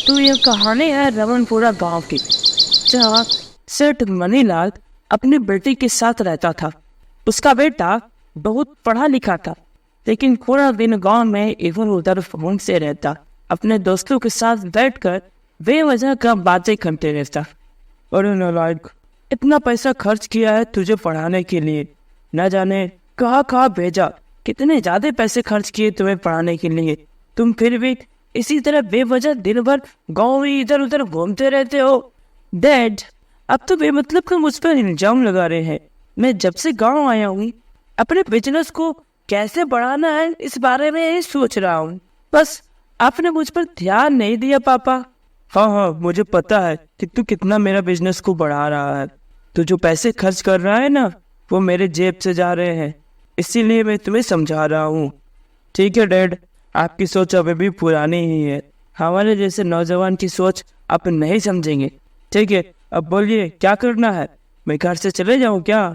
तो ये कहानी है रमनपुरा गांव की, जहाँ सेठ मनीलाल अपनी बेटी के साथ रहता था। उसका बेटा बहुत पढ़ा लिखा था, लेकिन पूरा दिन गांव में इधर उधर फोन से रहता। अपने दोस्तों के साथ बैठकर बेवजह का बातें करते रहता। अरे नालायक, इतना पैसा खर्च किया है तुझे पढ़ाने के लिए, न जाने कहाँ कहाँ भेजा, कितने ज्यादा पैसे खर्च किए तुम्हें पढ़ाने के लिए, तुम फिर भी इसी तरह बेवजह दिन भर गाँव में इधर उधर घूमते रहते हो। डैड, अब तो बेमतलब का मुझ पर इल्जाम लगा रहे हैं। मैं जब से गांव आया हूँ अपने बिजनेस को कैसे बढ़ाना है इस बारे में ही सोच रहा हूँ, बस आपने मुझ पर ध्यान नहीं दिया पापा। हाँ, मुझे पता है कि तू कितना मेरा बिजनेस को बढ़ा रहा है। तू जो पैसे खर्च कर रहा है ना, वो मेरे जेब से जा रहे हैं, इसीलिए मैं तुम्हें समझा रहा हूँ। ठीक है डैड, आपकी सोच अभी भी पुरानी ही है, हमारे जैसे नौजवान की सोच आप नहीं समझेंगे। ठीक है, अब बोलिए क्या करना है, मैं घर से चले जाऊँ क्या?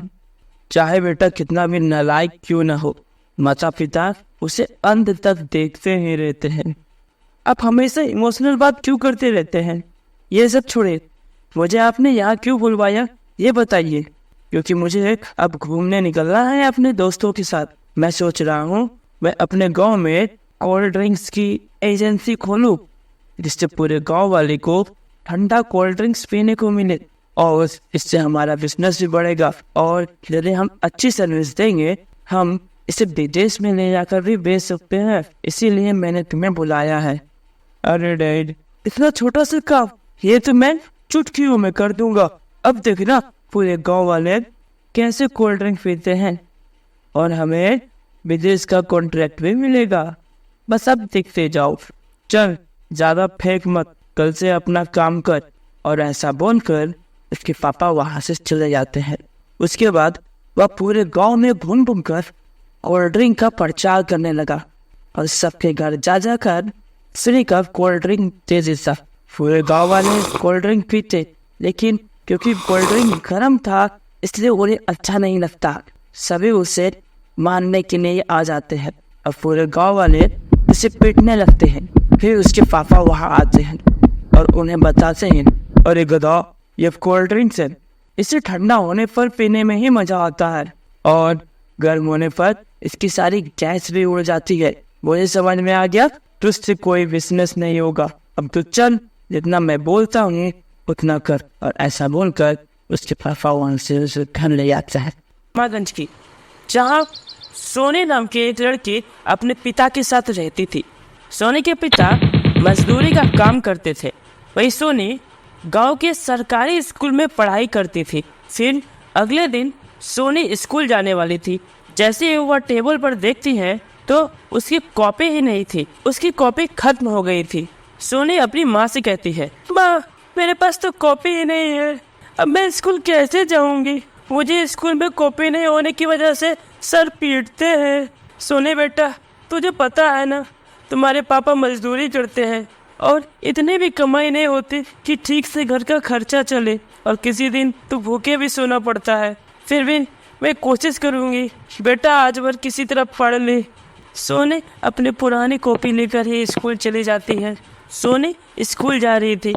चाहे बेटा कितना भी नालायक क्यों ना हो, माता पिता उसे अंत तक देखते ही रहते हैं। आप हमेशा इमोशनल बात क्यों करते रहते हैं? ये सब छोड़े, मुझे आपने यहाँ क्यों बुलवाया ये बताइए। क्योंकि मुझे अब घूमने निकलना है अपने दोस्तों के साथ। मैं सोच रहा हूँ मैं अपने गांव में कोल्ड ड्रिंक्स की एजेंसी खोलूँ, जिससे पूरे गांव वाले को ठंडा कोल्ड ड्रिंक्स पीने को मिले, और इससे हमारा बिजनेस भी बढ़ेगा। और यदि हम अच्छी सर्विस देंगे, हम इसे विदेश में ले जाकर भी बेच सकते हैं। इसीलिए मैंने तुम्हें बुलाया है। अरे डैड, इतना छोटा सा काम, ये तो मैं चुटकियों में कर दूंगा। अब देखना पूरे गांव वाले कैसे कोल्ड ड्रिंक पीते हैं, और हमें विदेश का कॉन्ट्रैक्ट भी मिलेगा। बस अब देखते जाओ। चल ज्यादा फेंक मत, कल से अपना काम कर। और ऐसा बोलकर उसके पापा वहां से चले जाते हैं। उसके बाद वह पूरे गांव में घूम घूम कर कोल्ड ड्रिंक का प्रचार करने लगा, और सबके घर जा जाकर फ्री का कोल्ड ड्रिंक दे देता। पूरे गांव वाले कोल्ड ड्रिंक पीते, लेकिन क्योंकि कोल्ड ड्रिंक गर्म था इसलिए उन्हें अच्छा नहीं लगता। सभी उसे मारने के लिए आ जाते हैं, और पूरे गांव वाले उसे पीटने लगते हैं। फिर उसके पापा वहां आते हैं और उन्हें बताते हैं, अरे गधा, ये कोल्ड ड्रिंक्स है, इसे ठंडा होने पर पीने में ही मजा आता है, और गर्म होने पर इसकी सारी गैस भी उड़ जाती है। मुझे समझ में आ गया, तुझसे कोई बिजनेस नहीं होगा। अब तो चल, जितना मैं बोलता हूँ उतना कर। और ऐसा बोलकर उसके पापा वहां से उसे घर ले जाता है मागंज की, जहाँ सोनी नाम के एक लड़की अपने पिता के साथ रहती थी। सोनी के पिता मजदूरी का काम करते थे, वही सोनी गांव के सरकारी स्कूल में पढ़ाई करती थी। फिर अगले दिन सोनी स्कूल जाने वाली थी। जैसे ही वह टेबल पर देखती है तो उसकी कॉपी ही नहीं थी, उसकी कॉपी खत्म हो गई थी। सोनी अपनी माँ से कहती है, माँ, मेरे पास तो कॉपी ही नहीं है, अब मैं स्कूल कैसे जाऊंगी? मुझे स्कूल में कॉपी नहीं होने की वजह से सर पीटते हैं। सोनी बेटा, तुझे पता है ना, तुम्हारे पापा मजदूरी करते हैं और इतनी भी कमाई नहीं होती कि ठीक से घर का खर्चा चले, और किसी दिन तो भूखे भी सोना पड़ता है। फिर भी मैं कोशिश करूंगी बेटा, आज भर किसी तरह पढ़ ले। सोनी अपनी पुरानी कॉपी लेकर ही स्कूल चली जाती है। सोनी स्कूल जा रही थी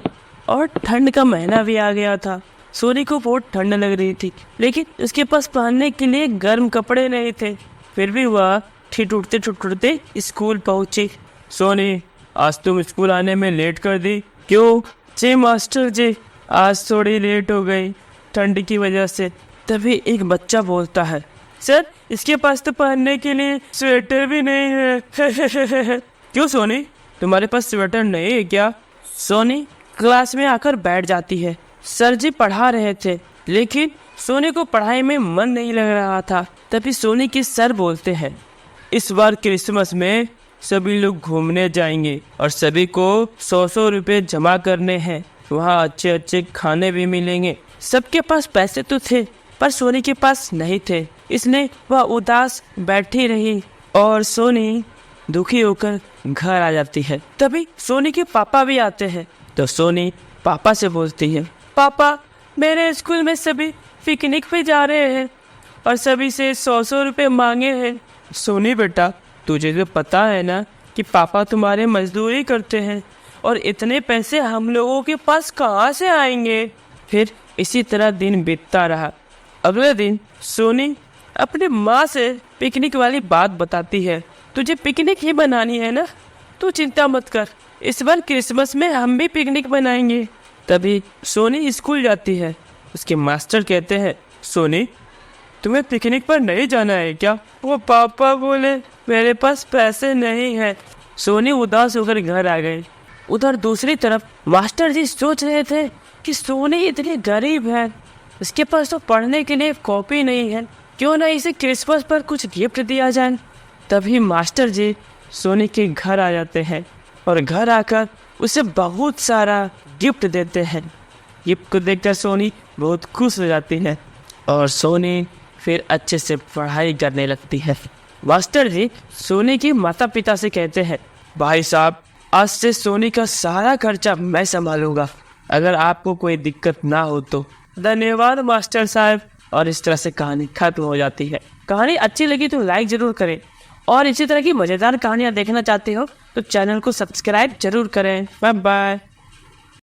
और ठंड का महीना भी आ गया था। सोनी को बहुत ठंड लग रही थी, लेकिन उसके पास पहनने के लिए गर्म कपड़े नहीं थे। फिर भी वह ठिठुरते स्कूल पहुंची। सोनी, आज तुम स्कूल आने में लेट कर दी क्यों? जी मास्टर जी, आज थोड़ी लेट हो गई ठंड की वजह से। तभी एक बच्चा बोलता है, सर, इसके पास तो पहनने के लिए स्वेटर भी नहीं है। क्यों सोनी, तुम्हारे पास स्वेटर नहीं है क्या? सोनी क्लास में आकर बैठ जाती है। सर जी पढ़ा रहे थे, लेकिन सोनी को पढ़ाई में मन नहीं लग रहा था। तभी सोनी के सर बोलते हैं, इस बार क्रिसमस में सभी लोग घूमने जाएंगे और सभी को 100 रुपए जमा करने हैं। वहाँ अच्छे अच्छे खाने भी मिलेंगे। सबके पास पैसे तो थे, पर सोनी के पास नहीं थे, इसलिए वह उदास बैठी रही और सोनी दुखी होकर घर आ जाती है। तभी सोनी के पापा भी आते हैं, तो सोनी पापा से बोलती है, पापा, मेरे स्कूल में सभी पिकनिक पे जा रहे हैं और सभी से 100 रुपए मांगे हैं। सोनी बेटा, तुझे तो पता है ना कि पापा तुम्हारे मजदूरी करते हैं और इतने पैसे हम लोगों के पास कहाँ से आएंगे। फिर इसी तरह दिन बीतता रहा। अगले दिन सोनी अपनी माँ से पिकनिक वाली बात बताती है। तुझे पिकनिक ही बनानी है ना, तू चिंता मत कर, इस बार क्रिसमस में हम भी पिकनिक बनाएंगे। तभी सोनी स्कूल जाती है। उसके मास्टर कहते हैं, सोनी तुम्हें पिकनिक पर नहीं जाना है क्या? वो पापा बोले मेरे पास पैसे नहीं हैं। सोनी उदास होकर घर आ गई। उधर दूसरी तरफ मास्टर जी सोच रहे थे कि सोनी इतनी गरीब है, इसके पास तो पढ़ने के लिए कॉपी नहीं है, क्यों ना इसे क्रिसमस पर कुछ गिफ्ट दिया जाए। तभी मास्टर जी सोनी के घर आ जाते हैं और घर आकर उसे बहुत सारा गिफ्ट देते हैं। गिफ्ट को देखकर सोनी बहुत खुश हो जाती है और सोनी फिर अच्छे से पढ़ाई करने लगती है। मास्टर जी सोनी के माता पिता से कहते हैं, भाई साहब आज से सोनी का सारा खर्चा मैं संभालूंगा, अगर आपको कोई दिक्कत ना हो तो। धन्यवाद मास्टर साहब। और इस तरह से कहानी खत्म हो जाती है। कहानी अच्छी लगी तो लाइक जरूर करें और इसी तरह की मज़ेदार कहानियाँ देखना चाहते हो तो चैनल को सब्सक्राइब जरूर करें। Bye bye.